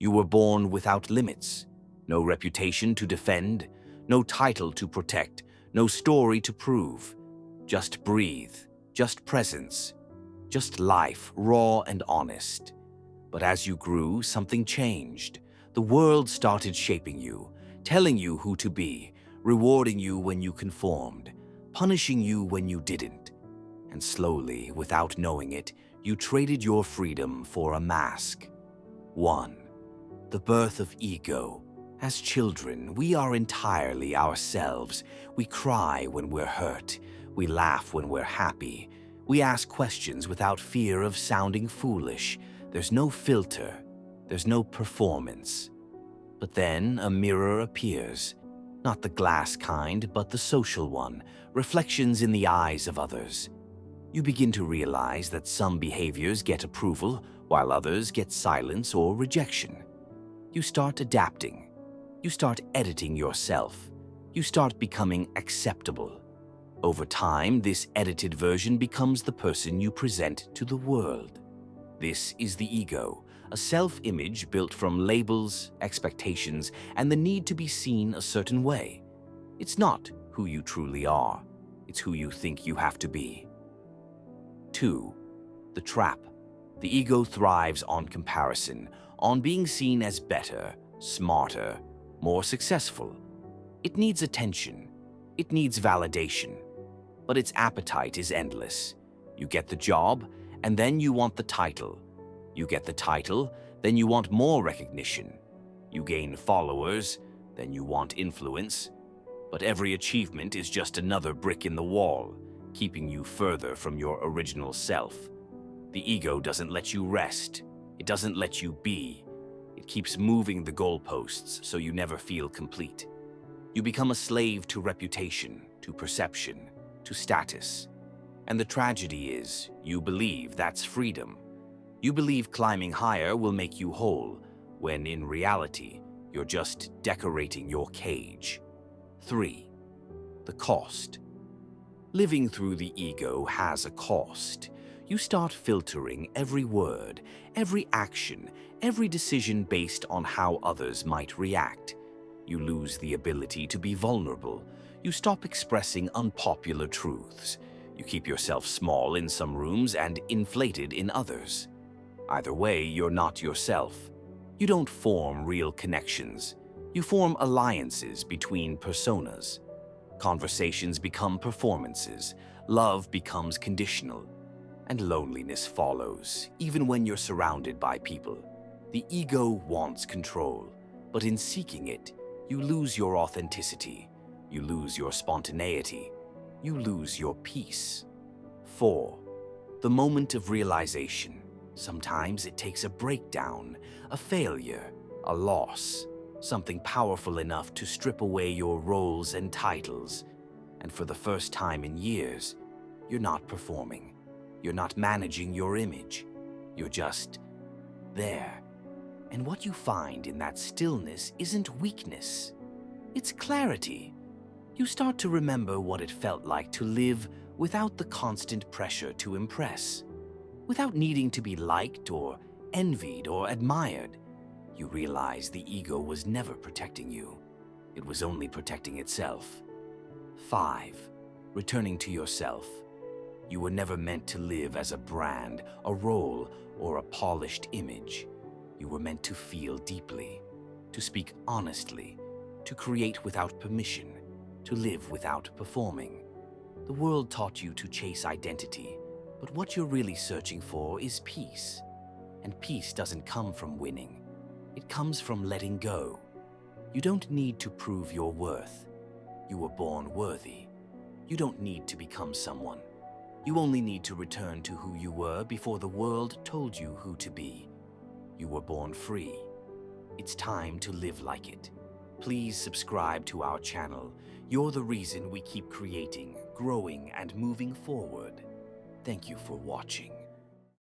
You were born without limits, no reputation to defend, no title to protect, no story to prove. Just breathe, just presence, just life, raw and honest. But as you grew, something changed. The world started shaping you, telling you who to be, rewarding you when you conformed, punishing you when you didn't. And slowly, without knowing it, you traded your freedom for a mask. 1. The birth of ego. As children, we are entirely ourselves. We cry when we're hurt. We laugh when we're happy. We ask questions without fear of sounding foolish. There's no filter. There's no performance. But then a mirror appears. Not the glass kind, but the social one. Reflections in the eyes of others. You begin to realize that some behaviors get approval, while others get silence or rejection. You start adapting. You start editing yourself. You start becoming acceptable. Over time, this edited version becomes the person you present to the world. This is the ego, a self-image built from labels, expectations, and the need to be seen a certain way. It's not who you truly are. It's who you think you have to be. 2. The trap. The ego thrives on comparison, on being seen as better, smarter, more successful. It needs attention. It needs validation. But its appetite is endless. You get the job, and then you want the title. You get the title, then you want more recognition. You gain followers, then you want influence. But every achievement is just another brick in the wall, keeping you further from your original self. The ego doesn't let you rest. It doesn't let you be. It keeps moving the goalposts so you never feel complete. You become a slave to reputation, to perception, to status. And the tragedy is, you believe that's freedom. You believe climbing higher will make you whole, when in reality, you're just decorating your cage. 3. The cost. Living through the ego has a cost. You start filtering every word, every action, every decision based on how others might react. You lose the ability to be vulnerable. You stop expressing unpopular truths. You keep yourself small in some rooms and inflated in others. Either way, you're not yourself. You don't form real connections. You form alliances between personas. Conversations become performances. Love becomes conditional. And loneliness follows, even when you're surrounded by people. The ego wants control, but in seeking it, you lose your authenticity. You lose your spontaneity. You lose your peace. 4. The moment of realization. Sometimes it takes a breakdown, a failure, a loss, something powerful enough to strip away your roles and titles. And for the first time in years, you're not performing. You're not managing your image. You're just there. And what you find in that stillness isn't weakness. It's clarity. You start to remember what it felt like to live without the constant pressure to impress, without needing to be liked or envied or admired. You realize the ego was never protecting you. It was only protecting itself. 5. Returning to yourself. You were never meant to live as a brand, a role, or a polished image. You were meant to feel deeply, to speak honestly, to create without permission, to live without performing. The world taught you to chase identity, but what you're really searching for is peace. And peace doesn't come from winning. It comes from letting go. You don't need to prove your worth. You were born worthy. You don't need to become someone. You only need to return to who you were before the world told you who to be. You were born free. It's time to live like it. Please subscribe to our channel. You're the reason we keep creating, growing, and moving forward. Thank you for watching.